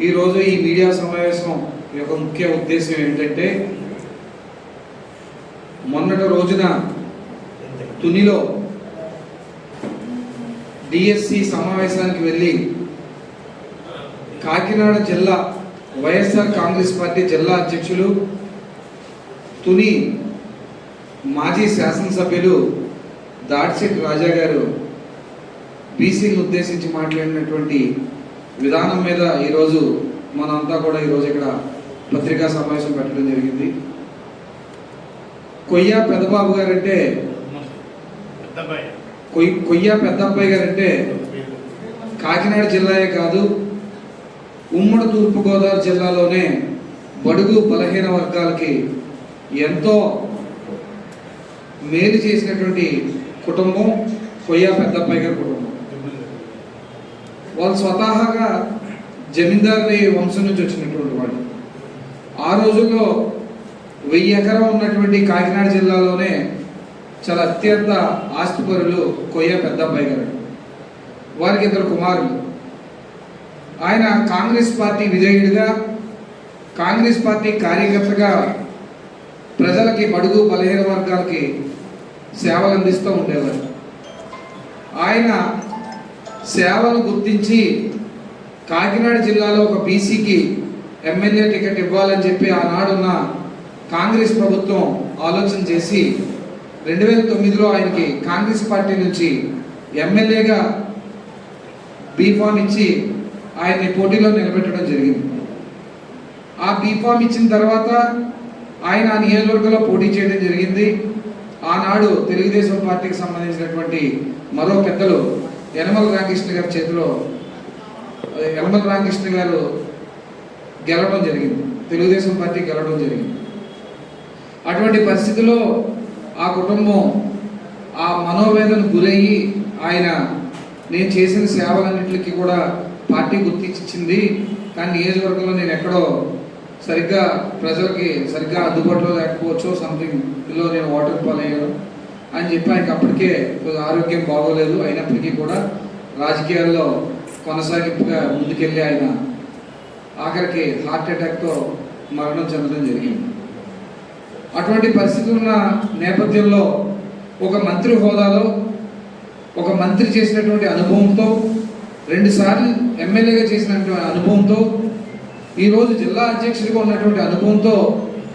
ఈరోజు ఈ మీడియా సమావేశం యొక్క ముఖ్య ఉద్దేశం ఏంటంటే, మొన్నటి రోజున తునిలో డిఎస్సి సమావేశానికి వెళ్ళి కాకినాడ జిల్లా వైఎస్ఆర్ కాంగ్రెస్ పార్టీ జిల్లా అధ్యక్షులు, తుని మాజీ శాసనసభ్యులు దాడిశెట్టి రాజా గారు బీసీని ఉద్దేశించి మాట్లాడినటువంటి విధానం మీద ఈరోజు మనంతా కూడా ఈరోజు ఇక్కడ పత్రికా సమావేశం పెట్టడం జరిగింది. కొయ్య పెద్దబాబు గారంటే కొయ్య పెద్దబ్బాయి గారంటే కాకినాడ జిల్లాయే కాదు, ఉమ్మడి తూర్పుగోదావరి జిల్లాలోనే బడుగు బలహీన వర్గాలకి ఎంతో మేలు చేసినటువంటి కుటుంబం కొయ్య పెద్దబ్బాయి గారి కుటుంబం. వాళ్ళు స్వతహాగా జమీందారీ వంశం నుంచి వచ్చినటువంటి వాళ్ళు. ఆ రోజుల్లో 1000 ఎకరం ఉన్నటువంటి కాకినాడ జిల్లాలోనే చాలా అత్యంత ఆస్తిపరులు కొయ్య పెద్దబ్బాయి గారు. వారికి 2 కుమారులు. ఆయన కాంగ్రెస్ పార్టీ విధేయుడిగా, కాంగ్రెస్ పార్టీ కార్యకర్తగా ప్రజలకి, బడుగు బలహీన వర్గాలకి సేవలు అందిస్తూ ఉండేవారు. ఆయన సేవలు గుర్తించి కాకినాడ జిల్లాలో ఒక బీసీకి ఎమ్మెల్యే టికెట్ ఇవ్వాలని చెప్పి ఆనాడున్న కాంగ్రెస్ ప్రభుత్వం ఆలోచన చేసి 2009లో ఆయనకి కాంగ్రెస్ పార్టీ నుంచి ఎమ్మెల్యేగా బీఫామ్ ఇచ్చి ఆయన్ని పోటీలో నిలబెట్టడం జరిగింది. ఆ బీఫామ్ ఇచ్చిన తర్వాత ఆయన ఆ నియోజకవర్గంలో పోటీ చేయడం జరిగింది. ఆనాడు తెలుగుదేశం పార్టీకి సంబంధించినటువంటి మరో పెద్దలు యనమల రామకృష్ణ గారి చేతిలో యనమల రామకృష్ణ గారు గెలవడం జరిగింది, తెలుగుదేశం పార్టీ గెలవడం జరిగింది. అటువంటి పరిస్థితిలో ఆ కుటుంబం ఆ మనోవేదన గురయ్యి ఆయన నేను చేసిన సేవలన్నింటికి కూడా పార్టీ గుర్తించింది, కానీ నియోజకవర్గంలో నేను ఎక్కడో సరిగ్గా ప్రజలకి సరిగ్గా అందుబాటులో లేకపోవచ్చు, సంథింగ్లో నేను ఓటర్ పాలయ్యాను అని చెప్పి ఆయనకి అప్పటికే కొద్దిగా ఆరోగ్యం బాగోలేదు. అయినప్పటికీ కూడా రాజకీయాల్లో కొనసాగింపుగా ముందుకెళ్ళి ఆయన ఆఖరికి హార్ట్ అటాక్తో మరణం చెందడం జరిగింది. అటువంటి పరిస్థితులు ఉన్న నేపథ్యంలో ఒక మంత్రి హోదాలో, ఒక మంత్రి చేసినటువంటి అనుభవంతో, 2 సార్లు ఎమ్మెల్యేగా చేసినటువంటి అనుభవంతో, ఈరోజు జిల్లా అధ్యక్షుడిగా ఉన్నటువంటి అనుభవంతో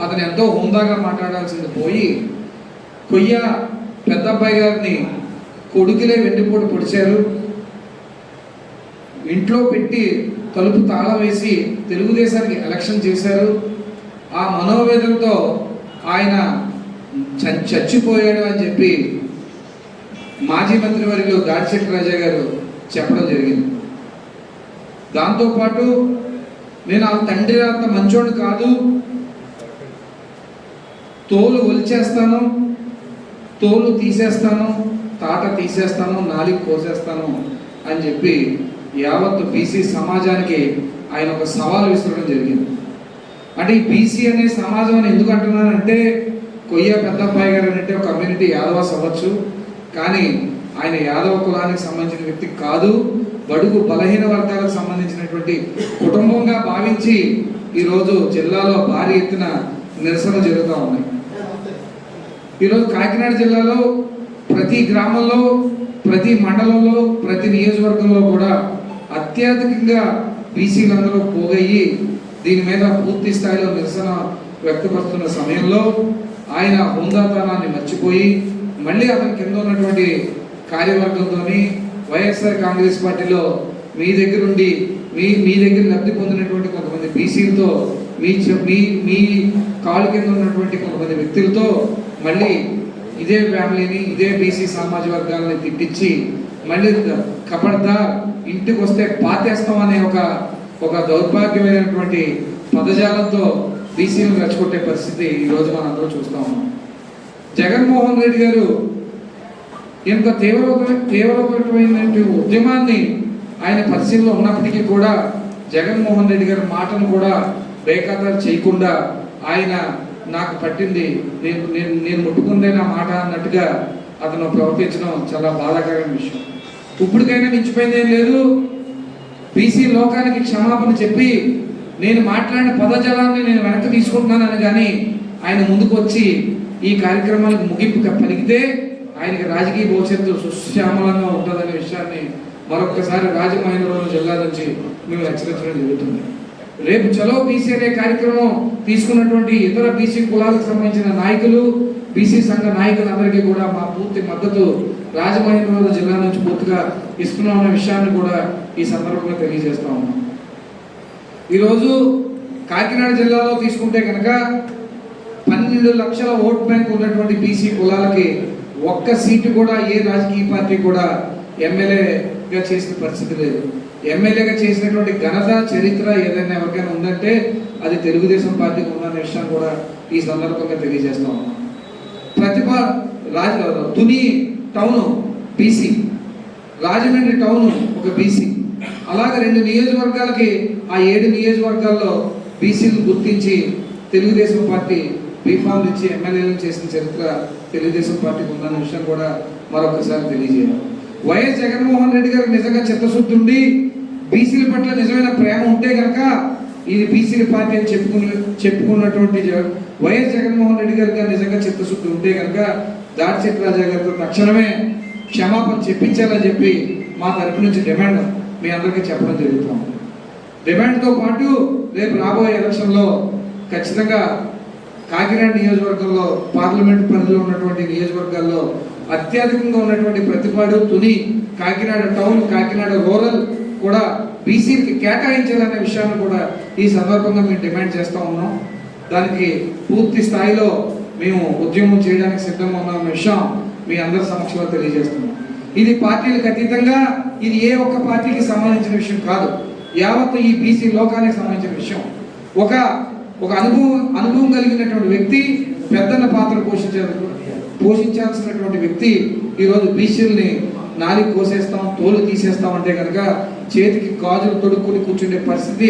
అతను ఎంతో హుందాగా మాట్లాడాల్సింది పోయి కొయ్య పెద్దబ్బాయి గారిని కొడుకులే వెండిపోటు పొడిచారు, ఇంట్లో పెట్టి తలుపు తాళం వేసి తెలుగుదేశానికి ఎలక్షన్ చేశారు. ఆ మనోవేదనతో ఆయన చచ్చిపోయాడు అని చెప్పి మాజీ మంత్రి వర్యులు దాడిశెట్టి రాజా గారు చెప్పడం జరిగింది. దాంతోపాటు నేను ఆ తండ్రి అంత మంచోడు కాదు, తోలు ఒలిచేస్తాను, తోలు తీసేస్తాను, తాట తీసేస్తాను, నాలిక కోసేస్తాను అని చెప్పి యావత్ బీసీ సమాజానికి ఆయన ఒక సవాల్ విసరడం జరిగింది. అంటే ఈ బీసీ అనే సమాజం అని ఎందుకు అంటున్నానంటే, కొయ్య పెద్దబ్బాయి గారు అంటే ఒక కమ్యూనిటీ యాదవాస్ అవ్వచ్చు, కానీ ఆయన యాదవ కులానికి సంబంధించిన వ్యక్తి కాదు, బడుగు బలహీన వర్గాలకు సంబంధించినటువంటి కుటుంబంగా భావించి ఈరోజు జిల్లాలో భారీ ఎత్తున నిరసన జరుగుతూ ఉన్నాయి. ఈరోజు కాకినాడ జిల్లాలో ప్రతి గ్రామంలో, ప్రతి మండలంలో, ప్రతి నియోజకవర్గంలో కూడా అత్యధికంగా బీసీలందరూ పోగయ్యి దీని మీద పూర్తి స్థాయిలో నిరసన వ్యక్తపరుస్తున్న సమయంలో ఆయన హుందాతనాన్ని మర్చిపోయి మళ్ళీ అతని కింద ఉన్నటువంటి కార్యవర్గంతో వైఎస్ఆర్ కాంగ్రెస్ పార్టీలో మీ దగ్గరుండి మీ దగ్గర లబ్ధి పొందినటువంటి కొంతమంది బీసీలతో, మీ కాలు కింద ఉన్నటువంటి కొంతమంది వ్యక్తులతో మళ్ళీ ఇదే ఫ్యామిలీని, ఇదే బీసీ సమాజ వర్గాలని తిట్టించి మళ్ళీ కపడదా ఇంటికి వస్తే పాతేస్తాం అనే ఒక దౌర్భాగ్యమైనటువంటి పదజాలంతో బీసీలను రెచ్చగొట్టే పరిస్థితి ఈరోజు మనందరూ చూస్తూ ఉన్నాం. జగన్మోహన్ రెడ్డి గారు ఇంత తీవ్రమైనటువంటి ఉద్యమాన్ని ఆయన పరిశీలనలో ఉన్నప్పటికీ కూడా జగన్మోహన్ రెడ్డి గారి మాటను కూడా బేఖాతరు చేయకుండా ఆయన నాకు పట్టింది నేను ముట్టుకుందే నా మాట అన్నట్టుగా అతను ప్రవర్తించడం చాలా బాధాకరమైన విషయం. ఇప్పటికైనా మించిపోయింది ఏం లేదు. బీసీ లోకానికి క్షమాపణ చెప్పి నేను మాట్లాడిన పదజాలాన్ని నేను వెనక్కి తీసుకుంటున్నానని కానీ ఆయన ముందుకు వచ్చి ఈ కార్యక్రమానికి ముగింపు పలికితే ఆయనకి రాజకీయ భవిష్యత్తు సుశ్యామలంగా ఉంటుందనే విషయాన్ని మరొకసారి రాజమహేంద్రవరం జిల్లా నుంచి మేము హెచ్చరించడం జరుగుతుంది. రేపు చలో బీసీ అనే కార్యక్రమం తీసుకున్నటువంటి ఇతర బీసీ కులాలకు సంబంధించిన నాయకులు, బీసీ సంఘ నాయకులందరికీ కూడా మా పూర్తి మద్దతు రాజమహేంద్రవరం జిల్లా నుంచి పూర్తిగా ఇస్తున్నామన్న విషయాన్ని కూడా ఈ సందర్భంగా తెలియజేస్తా ఉన్నాం. ఈరోజు కాకినాడ జిల్లాలో తీసుకుంటే కనుక 12 లక్షల ఓట్ బ్యాంక్ ఉన్నటువంటి బీసీ కులాలకి ఒక్క సీటు కూడా ఏ రాజకీయ పార్టీ కూడా ఎమ్మెల్యేగా చేసిన పరిస్థితి లేదు. ఎమ్మెల్యేగా చేసినటువంటి ఘనత చరిత్ర ఏదైనా ఎవరికైనా ఉందంటే అది తెలుగుదేశం పార్టీకి ఉందనే విషయాన్ని కూడా ఈ సందర్భంగా తెలియజేస్తా ఉన్నాం. Tuni town BC, Rajahmundry town ఒక బీసీ, అలాగే 2 నియోజకవర్గాలకి ఆ 7 నియోజకవర్గాల్లో బీసీలు గుర్తించి తెలుగుదేశం పార్టీ బీఫామ్ ఇచ్చి ఎమ్మెల్యేలను చేసిన చరిత్ర తెలుగుదేశం పార్టీకి ఉందన్న విషయం కూడా మరొకసారి తెలియజేయాలి. వైఎస్ జగన్మోహన్ రెడ్డి గారికి నిజంగా చిత్తశుద్ధి ఉండి బీసీల పట్ల నిజమైన ప్రేమ ఉంటే కనుక ఇది బీసీల పార్టీ అని చెప్పుకున్నటువంటి వైఎస్ జగన్మోహన్ రెడ్డి గారికి నిజంగా చిత్తశుద్ధి ఉంటే కనుక దాడిశెట్టి రాజా గారితో తక్షణమే క్షమాపణ చెప్పించాలని చెప్పి మా తరపు నుంచి డిమాండ్ మీ అందరికీ చెప్పడం జరుగుతాం. డిమాండ్తో పాటు రేపు రాబోయే ఎలక్షన్లో ఖచ్చితంగా కాకినాడ నియోజకవర్గంలో పార్లమెంట్ పరిధిలో ఉన్నటువంటి నియోజకవర్గాల్లో అత్యధికంగా ఉన్నటువంటి ప్రతిపాడు, తుని, కాకినాడ టౌన్, కాకినాడ రూరల్ కూడా బీసీకి కేటాయించాలనే విషయాన్ని కూడా ఈ సందర్భంగా మేము డిమాండ్ చేస్తూ ఉన్నాం. దానికి పూర్తి స్థాయిలో మేము ఉద్యమం చేయడానికి సిద్ధంగా ఉన్నామన్న విషయం మీ అందరి సమక్షంలో తెలియజేస్తున్నాం. ఇది పార్టీలకు అతీతంగా ఇది ఏ ఒక్క పార్టీకి సంబంధించిన విషయం కాదు, యావత్తు ఈ బీసీ లోకానికి సంబంధించిన విషయం. ఒక అనుభవం కలిగినటువంటి వ్యక్తి, పెద్దన్న పాత్ర పోషించాల్సినటువంటి వ్యక్తి ఈరోజు బీసీలని నాలికి కోసేస్తాం, తోలు తీసేస్తాం అంటే కనుక చేతికి గాజులు తొడుక్కుని కూర్చుండే పరిస్థితి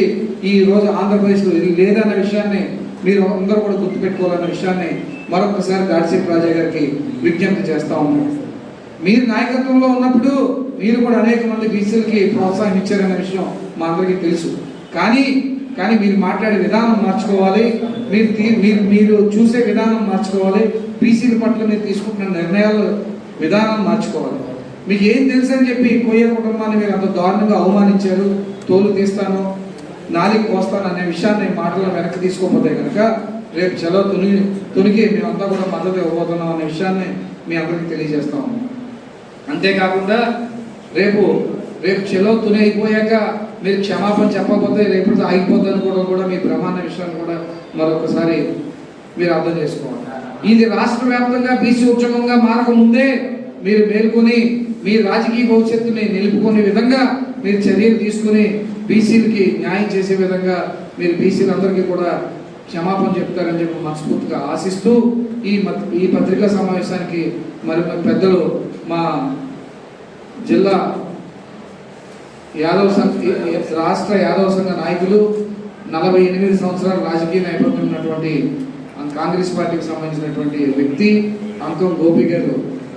ఈ రోజు ఆంధ్రప్రదేశ్లో లేదన్న విషయాన్ని మీరు అందరూ కూడా గుర్తుపెట్టుకోవాలన్న విషయాన్ని మరొకసారి దాడిశెట్టి రాజా గారికి విజ్ఞప్తి చేస్తా ఉన్నాం. మీరు నాయకత్వంలో ఉన్నప్పుడు మీరు కూడా అనేక మంది బీసీలకి ప్రోత్సాహం ఇచ్చారనే విషయం మా అందరికీ తెలుసు. కానీ మీరు మాట్లాడే విధానం మార్చుకోవాలి, మీరు చూసే విధానం మార్చుకోవాలి, బీసీల పట్ల మీరు తీసుకుంటున్న నిర్ణయాలు విధానం మార్చుకోవాలి. మీకు ఏం తెలుసు అని చెప్పి కోయ కుటుంబాన్ని మీరు అంత దారుణంగా అవమానించారు, తోలు తీస్తాను, నాలికి కోస్తాను అనే విషయాన్ని మాటలు వెనక్కి తీసుకోకపోతే కనుక రేపు చలో తునికి మేమంతా కూడా మద్దతు ఇవ్వబోతున్నాం అనే విషయాన్ని మీ అందరికీ తెలియజేస్తా ఉన్నాం. అంతేకాకుండా రేపు చలో తుని అయిపోయాక మీరు క్షమాపణ చెప్పకపోతే రేపు ఆగిపోతాను కూడా మీ ప్రమాణ విషయాన్ని కూడా మరొకసారి మీరు అర్థం చేసుకోవాలి. ఇది రాష్ట్ర వ్యాప్తంగా బీసీ ఉద్యమంగా మారకముందే మీరు మేల్కొని మీ రాజకీయ భవిష్యత్తుని నిలుపుకునే విధంగా మీరు చర్యలు తీసుకుని బీసీలకి న్యాయం చేసే విధంగా మీరు బీసీలందరికీ కూడా క్షమాపణ చెప్తారని చెప్పి మనస్ఫూర్తిగా ఆశిస్తూ ఈ పత్రికా సమావేశానికి మరి పెద్దలు మా జిల్లా రాష్ట్ర యాదవ సంఘ నాయకులు 48 సంవత్సరాల రాజకీయ నేపథ్యం ఉన్నటువంటి కాంగ్రెస్ పార్టీకి సంబంధించినటువంటి వ్యక్తి అంకం గోపి గారు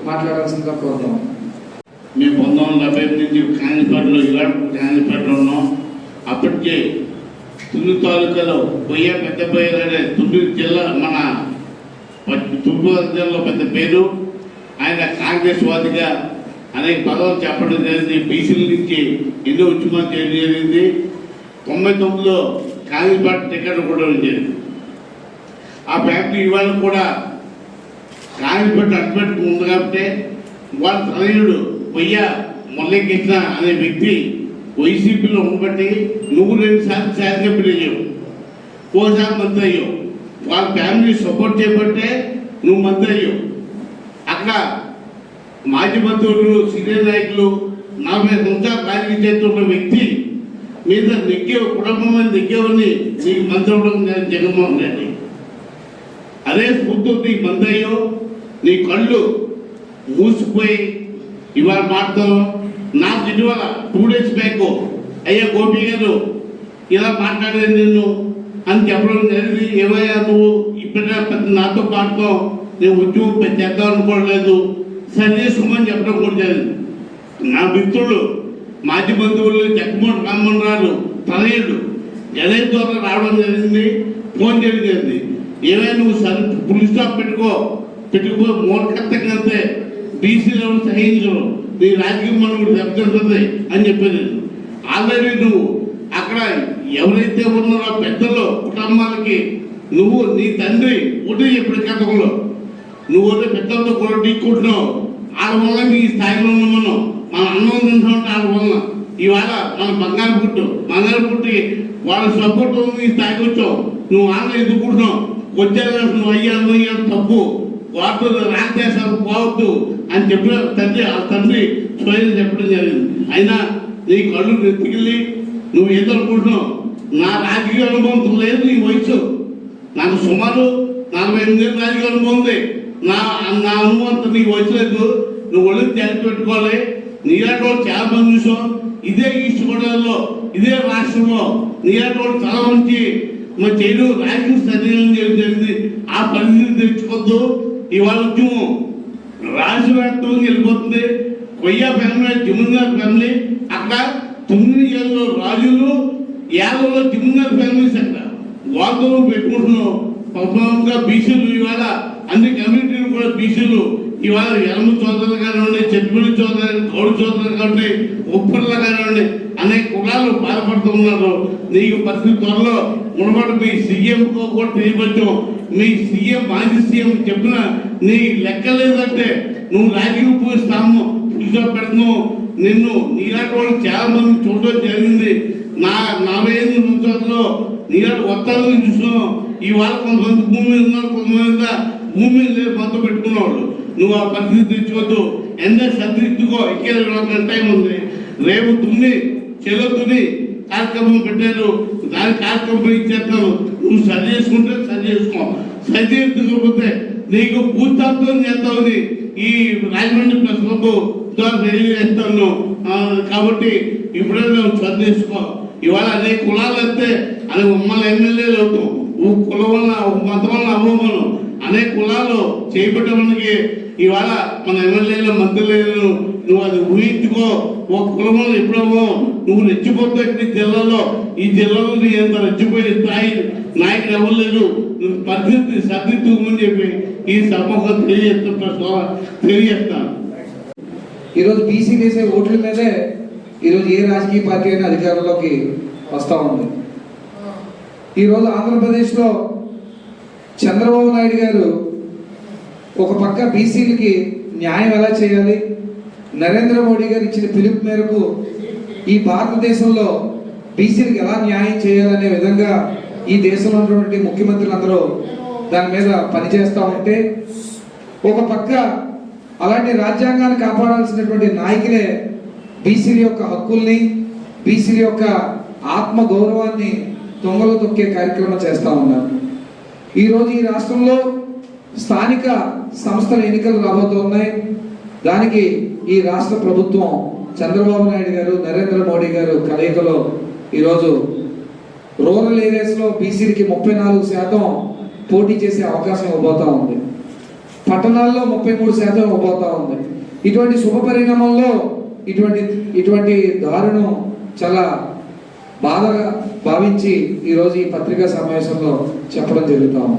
మాట్లాడాల్సిందిగా కోరుతాం. మేము 1970 నుంచి కాంగ్రెస్ పార్టీలో ఉన్నాం. అప్పటికే తుని తాలూకాలో పెద్ద పోయారనే తుని జిల్లా మన తూర్పుగోదావరి జిల్లాలో పెద్ద పేరు. ఆయన కాంగ్రెస్ వాదిగా అనేక పదవులు చెప్పడం జరిగింది. బీసీల నుంచి ఎన్నో ఉద్యమాలు చేయడం జరిగింది. 99లో కాంగ్రెస్ పార్టీ టికెట్ కూడా జరిగింది. ఆ ఫ్యాక్టరీ ఇవాళ కూడా కాంగ్రెస్ పార్టీ అడ్డుపెట్టుకు ఉంది కాబట్టి వాళ్ళ తనయుడు మురళీకృష్ణ అనే వ్యక్తి వైసీపీలో ఉండబట్టి నువ్వు 2 సార్లు శాసనసభ్యులు అయ్యావు, 4 సార్లు మంత్రి అయ్యావు. వాళ్ళ ఫ్యామిలీ సపోర్ట్ చేయబట్టే నువ్వు మంత్రి అయ్యావు. అక్కడ మాజీ మంత్రులు, సీనియర్ నాయకులు 40 సంవత్సరాలు రాజకీయ చేస్తున్న వ్యక్తి మీద కుటుంబం మీద నెగ్గేవని నీకు మంత్రి అవ్వడం జగన్మోహన్ రెడ్డి. అదే స్ఫూర్తితో నీకు మంత్రి అయ్యో, నీ కళ్ళు మూసిపోయి ఇవాళ మాట్లాడతావు. నాకు ఇటీవల 2 days బ్యాక్ అయ్యా గోపి గారు ఇలా మాట్లాడేది నిన్ను అని చెప్పడం జరిగింది. ఏమయ్యా నువ్వు ఇప్పుడే నాతో పాటుతో నేను ఉద్యోగం చేద్దాం అనుకోవట్లేదు, సరి చేసుకోమని చెప్పడం కూడా జరిగింది. నా మిత్రుడు మాజీ బంధువులు జగన్మోహన్ రామమోహన్ తనయుడు జనై ద్వారా రావడం జరిగింది, ఫోన్ చేయడం జరిగింది. ఏమైనా నువ్వు ఫుల్ స్టాప్ పెట్టుకో మూర్ఖత్వంగా అంతే, బీసీలో సహించరు, నీ రాజకీయం మనం దెబ్బతింటుంది అని చెప్పేది. ఆల్రెడీ నువ్వు అక్కడ ఎవరైతే ఉన్నారో పెద్దలు కుటుంబాలకి నువ్వు నీ తండ్రి ఒకటి చెప్పిన కథంలో నువ్వు పెద్దలతో కూడా ఢీక్కుంటున్నావు. వాళ్ళ వల్ల నీ స్థాయిలో ఉన్నాను మన అన్నం తింటున్నాం. వాళ్ళ వల్ల ఇవాళ మన బంగారు పుట్టి వాళ్ళ సపోర్ట్ నీ స్థాయికి వచ్చావు. నువ్వు వాళ్ళని ఎదుర్కొంటున్నావు. వచ్చాక నువ్వు అయ్యాను తప్పు, వాటితో రాజదేశాలు పోవద్దు అని చెప్పిన తండ్రి స్వయం చెప్పడం జరిగింది. అయినా నీ కళ్ళు నెత్తికెళ్ళి నువ్వు ఏదనుకుంటున్నావు. నా రాజకీయ అనుభవం లేదు, నీ వయసు నాకు సుమారు 48 ఏళ్ళ రాజకీయ అనుభవం ఉంది. నా అనుభవంతో నీ వయసు లేదు. నువ్వు ఒళ్ళు తేలి పెట్టుకోవాలి. నీలాంటి వాళ్ళు చాలా మంది చూసాం. ఇదే ఈస్ట్ గోదావరిలో, ఇదే రాష్ట్రంలో నీలాంటి వాళ్ళు చాలా మంచి మన చేయడం రాజకీయ సన్నివేశం జరిగింది. ఆ పరిస్థితి తెచ్చుకోవద్దు. ఇవాళ ఉద్యమం రాష్ట్ర వ్యాప్తంగా వెళ్ళిపోతుంది. కొయ్యా ఫ్యామిలీ, జమీందార్ ఫ్యామిలీ అక్కడ 9 ఏళ్ళలో రాజులు, 50లో జమీందార్ ఫ్యామిలీస్ అక్కడ వాళ్ళతో పెట్టుకుంటున్నాం. ప్రధానంగా బీసీలు ఇవాళ అన్ని కమ్యూనిటీలు కూడా బీసీలు ఇవాళ ఎలమ చోదరులు కానివ్వండి, చెట్టుపల్లి చోదరు, గౌడు చోదరులు కానివ్వండి, ఉప్పర్లు కానివ్వండి, అనేక కులాలు బాధపడుతున్నారు. నీకు పరిస్థితి త్వరలో మునబడి మీ సీఎంతో కూడా తెలియపరచం. మీ సీఎం మాజీ సీఎం చెప్పిన నీ లెక్క లేదంటే నువ్వు రాజకీయ స్థానం పెడుతున్నావు. నిన్ను నీలాంటి వాళ్ళు చాలా మంది చూడడం జరిగింది. నా 45 సంవత్సరాల్లో నీలాంటి ఒత్తాలను చూస్తున్నావు. ఇవాళ కొంతమంది భూమి మీద ఉన్నారు, కొంతమంది భూమి మీద లేదు, మొత్తం పెట్టుకున్నవాళ్ళు. నువ్వు ఆ పరిస్థితి తెచ్చుకోవద్దు. ఎందరూ సరిదిద్దుకో. ఎక్కే టైం ఉంది. రేపు చెల్లుతుని కార్యక్రమం పెట్టారు. దాని కార్యక్రమం ఇచ్చేస్తాను. నువ్వు సరి చేసుకుంటే సరి చేసుకో. సరి చేసుకోకపోతే నీకు పూర్తార్థం చేస్తామని ఈ రాజమండ్రి ప్రెస్ క్లబ్ ద్వారా తెలియజేస్తాను. కాబట్టి ఇప్పుడే నువ్వు సరి చేసుకో. ఇవాళ అనేక కులాలు వస్తే అది మమ్మల్ని ఎమ్మెల్యేలు అవుతాం. కులం వల్ల మతం వల్ల అవ్వమను అనేక కులాలు చేపట్టడానికి ఇవాళ మన ఎమ్మెల్యేలు మంత్రులు నువ్వు అది ఊహించుకో. ఒక కులం వల్ల ఎప్పుడవ్వో నువ్వు రెచ్చిపోతే జిల్లాలో ఈ జిల్లాలో నీ ఎంత రెచ్చిపోయే స్థాయి నాయకులు ఇవ్వలేదు. నువ్వు పరిస్థితి సర్దిద్దుకోమని చెప్పి ఈ సభకు తెలియజేస్తాను. ఈరోజు బీసీ వేసే ఓట్ల మీదే ఈరోజు ఏ రాజకీయ పార్టీ అయినా అధికారంలోకి వస్తూ ఉంది. ఈరోజు ఆంధ్రప్రదేశ్లో చంద్రబాబు నాయుడు గారు ఒక పక్క బీసీలకి న్యాయం ఎలా చేయాలి, నరేంద్ర మోడీ గారు ఇచ్చిన పిలుపు మేరకు ఈ భారతదేశంలో బీసీలకు ఎలా న్యాయం చేయాలనే విధంగా ఈ దేశంలో ఉన్నటువంటి ముఖ్యమంత్రులందరూ దాని మీద పనిచేస్తూ ఉంటే, ఒక పక్క అలాంటి రాజ్యాంగాన్ని కాపాడాల్సినటువంటి నాయకులే బీసీల యొక్క హక్కుల్ని, బీసీల యొక్క ఆత్మ గౌరవాన్ని తొంగలో తొక్కే కార్యక్రమం చేస్తూ ఉన్నారు. ఈరోజు ఈ రాష్ట్రంలో స్థానిక సంస్థల ఎన్నికలు రాబోతున్నాయి. దానికి ఈ రాష్ట్ర ప్రభుత్వం చంద్రబాబు నాయుడు గారు, నరేంద్ర మోడీ గారు కలయికలో ఈరోజు రూరల్ ఏరియాస్లో బీసీలకి 34% పోటీ చేసే అవకాశం ఇవ్వబోతా ఉంది. పట్టణాల్లో 33% ఇవ్వబోతా ఉంది. ఇటువంటి శుభ పరిణామంలో ఇటువంటి దారుణం చాలా బాధగా భావించి ఈరోజు ఈ పత్రికా సమావేశంలో చెప్పడం జరుగుతాం.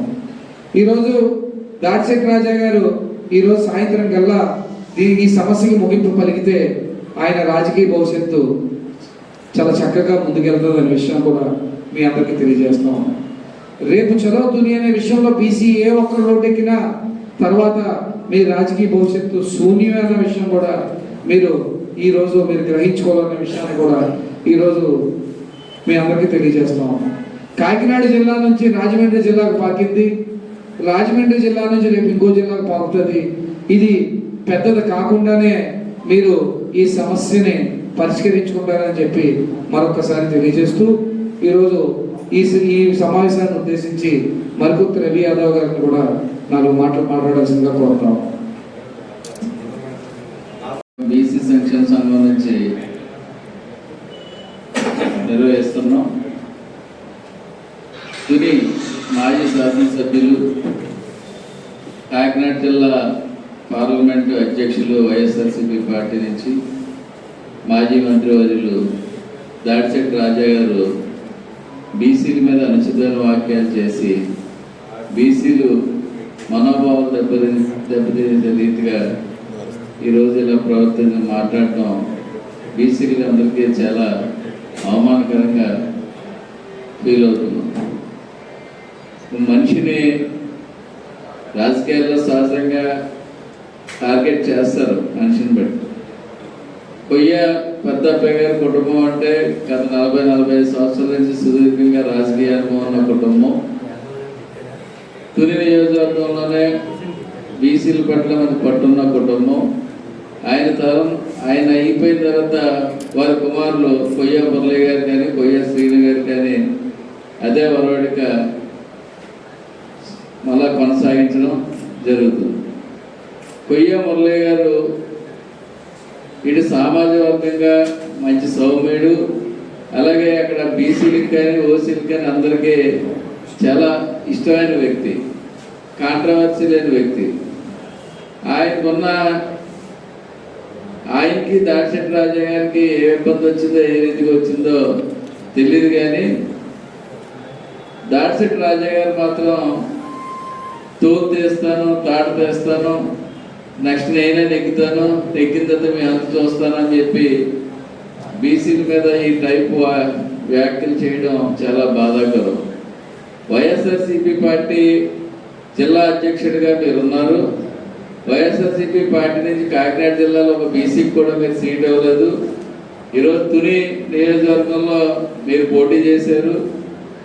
ఈరోజు దాడిశెట్టి రాజా గారు ఈరోజు సాయంత్రం కల్లా ఈ సమస్యకి ముగింపు పలికితే ఆయన రాజకీయ భవిష్యత్తు చాలా చక్కగా ముందుకెళ్తుంది అనే విషయం కూడా మీ అందరికీ తెలియజేస్తాం. రేపు చలో దునియా అనే విషయంలో బీసీ ఏ ఒక్కరు రోడ్డెక్కినా తర్వాత మీ రాజకీయ భవిష్యత్తు శూన్యమైన విషయం కూడా మీరు గ్రహించుకోవాలనే విషయాన్ని కూడా ఈరోజు మీ అందరికీ తెలియజేస్తాం. కాకినాడ జిల్లా నుంచి రాజమండ్రి జిల్లాకు పాకింది, రాజమండ్రి జిల్లా నుంచి రేపు ఇంకో జిల్లాకు పాకుతుంది. ఇది పెద్దది కాకుండానే మీరు ఈ సమస్యని పరిష్కరించుకుంటారని చెప్పి మరొకసారి తెలియజేస్తూ ఈరోజు ఈ సమావేశాన్ని ఉద్దేశించి మరికొత్త రవి యాదవ్ గారిని కూడా 4 మాటలు మాట్లాడాల్సిందిగా కోరుతాం. బీసీ సంక్షేమ సంఘం నుంచి నిర్వహిస్తున్నాం. తుని మాజీ శాసనసభ్యులు, కాకినాడ జిల్లా పార్లమెంటు అధ్యక్షులు, వైఎస్ఆర్సీపీ పార్టీ నుంచి మాజీ మంత్రివర్యులు దాడిశెట్టి రాజా గారు బీసీల మీద అనుచితమైన వ్యాఖ్యలు చేసి బీసీలు మనోభావాలు దెబ్బతీసే రీతిగా ఈరోజు ఇలా మాట్లాడటం బీసీలకి అందరికీ చాలా అవమానకరంగా ఫీల్ అవుతున్నాం. మనిషిని రాజకీయాల్లో సహజంగా టార్గెట్ చేస్తారు మనిషిని బట్టి. కొయ్య పెద్దప్పయ్య గారి కుటుంబం అంటే గత 40-45 సంవత్సరాల నుంచి సుదీర్ఘంగా రాజకీయ అనుభవం ఉన్న కుటుంబం. తుని నియోజకవర్గంలోనే బీసీల పట్ల మనకు పట్టున్న కుటుంబం. ఆయన అయిపోయిన తర్వాత వారి కుమారులు కొయ్య మురళి గారు కానీ కొయ్య శ్రీను గారు కానీ అదే వరవడిక మళ్ళా కొనసాగించడం జరుగుతుంది. కొయ్య మురళి గారు ఇటు సామాజిక వర్గంగా మంచి సౌమ్యుడు, అలాగే అక్కడ బీసీలకు కానీ ఓసీలకు కానీ అందరికీ చాలా ఇష్టమైన వ్యక్తి, కాంట్రవర్సీ లేని వ్యక్తి. ఆయనకి దాడిశెట్టి రాజా గారికి ఏ ఇబ్బంది వచ్చిందో ఏ రీతిగా వచ్చిందో తెలియదు, కానీ దాడిశెట్టి రాజా గారు మాత్రం తోలు తీస్తాను, తాట తీస్తాను, నెక్స్ట్ నేనే నెగ్గుతాను, నెగ్గిన తర్వాత మీ అంత చూస్తానని చెప్పి బీసీల మీద ఈ టైపు వ్యాఖ్యలు చేయడం చాలా బాధాకరం. వైఎస్ఆర్సీపీ పార్టీ జిల్లా అధ్యక్షుడిగా మీరున్నారు. వైఎస్ఆర్సీపీ పార్టీ నుంచి కాకినాడ జిల్లాలో ఒక బీసీకి కూడా మీరు సీట్ ఇవ్వలేదు. ఈరోజు తుని నియోజకవర్గంలో మీరు పోటీ చేశారు.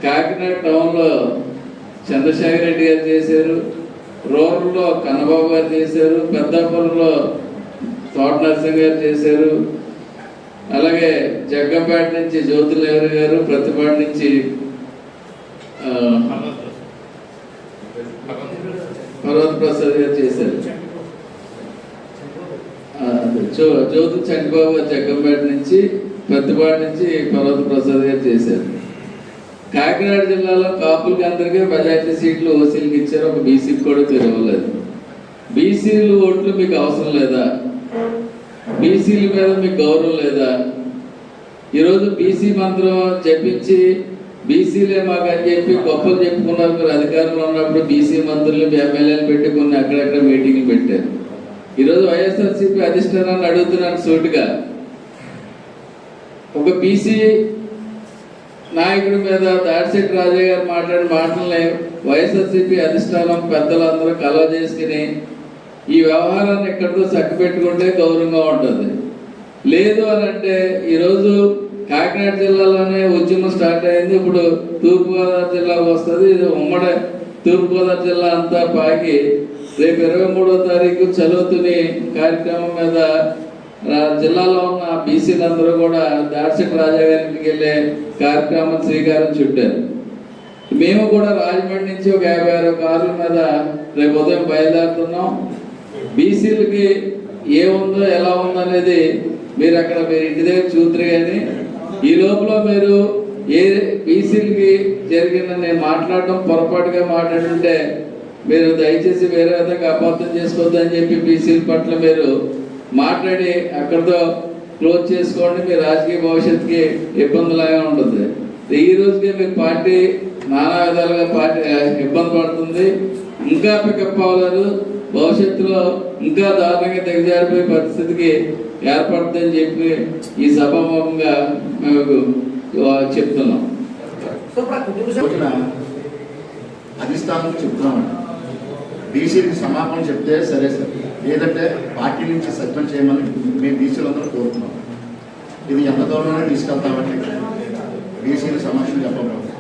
కాకినాడ టౌన్లో చంద్రశేఖర్ రెడ్డి గారు చేశారు, రూరల్లో కన్నబాబు గారు చేశారు, పెద్దాపురంలో తోట నరసింహ గారు చేశారు, అలాగే జగ్గంపేట నుంచి జ్యోతిలహరి గారు, ప్రతిపాడు నుంచి పర్వత ప్రసాద్ గారు చేశారు, జ్యోతి చంద్రబాబు గారు జగ్గంపేట నుంచి, ప్రతిపాడు నుంచి పర్వత ప్రసాద్ గారు చేశారు. కాకినాడ జిల్లాలో కాపులకి అందరికీ మెజార్టీ సీట్లు ఓసీలకు ఇచ్చారు, ఒక బీసీకి కూడా తిరగలేదు. బీసీలు ఓట్లు మీకు అవసరం లేదా? బీసీల మీద మీకు గౌరవం లేదా? ఈరోజు బీసీ మంత్రం చెప్పించి బీసీలే మాకు అని చెప్పి గొప్పలు చెప్పుకున్నారు. మీరు అధికారంలో ఉన్నప్పుడు బీసీ మంత్రులు ఎమ్మెల్యేలు పెట్టి కొన్ని అక్కడక్కడ మీటింగ్లు పెట్టారు. ఈరోజు వైఎస్ఆర్సీపీ అధిష్టానాన్ని అడుగుతున్నాను సూటిగా, ఒక బీసీ నాయకుడి మీద దాడిశెట్టి రాజా గారు మాట్లాడిన మాటలని వైఎస్ఆర్సీపీ అధిష్టానం పెద్దలందరూ కలవ చేసుకుని ఈ వ్యవహారాన్ని ఎక్కడితో చక్కబెట్టుకుంటే గౌరవంగా ఉంటుంది. లేదు అని అంటే ఈరోజు కాకినాడ జిల్లాలోనే ఉద్యమం స్టార్ట్ అయింది, ఇప్పుడు తూర్పుగోదావరి జిల్లాకు వస్తుంది. ఇది ఉమ్మడి తూర్పుగోదావరి జిల్లా అంతా పాకి రేపు 23వ తారీఖు చదువుతుని కార్యక్రమం మీద జిల్లాలో ఉన్న బీసీలందరూ కూడా దాడిశెట్టి రాజా గారికి వెళ్ళే కార్యక్రమం శ్రీకారం చుట్టారు. మేము కూడా రాజమండ్రి నుంచి ఒక 56 కార్ల మీద రేపు ఉదయం బయలుదేరుతున్నాం. బీసీలకి ఏముందో ఎలా ఉందో అనేది మీరు అక్కడ మీరు ఇంటి దగ్గర చూద్దరు, కానీ ఈ లోపల మీరు ఏ బీసీలకి జరిగిన నేను మాట్లాడటం పొరపాటుగా మాట్లాడుంటే మీరు దయచేసి వేరే విధంగా అపార్థం చేసుకోవద్దని చెప్పి బీసీల పట్ల మీరు మాట్లాడి అక్కడితో క్లోజ్ చేసుకోండి. మీ రాజకీయ భవిష్యత్తుకి ఇబ్బందిలాగా ఉంటుంది. ఈ రోజుకే మీ పార్టీ నానా విధాలుగా పార్టీ ఇబ్బంది పడుతుంది. ఇంకా పికప్ అవ్వలేదు, భవిష్యత్తులో ఇంకా దారుణంగా దిగజారిపోయే పరిస్థితికి ఏర్పడుతుందని చెప్పి ఈ సభాముఖంగా మేము చెప్తున్నాం. అధిష్టానం చెప్తున్నామండి, బీసీకి సమాపణ చెప్తే సరే సార్, లేదంటే పార్టీ నుంచి సస్పెండ్ చేయమని మేము బీసీలందరూ కోరుతున్నాం. ఇది ఎంత దూరంలోనే తీసుకెళ్తామంటే బీసీల సమస్యలు చెప్పబోతున్నాం.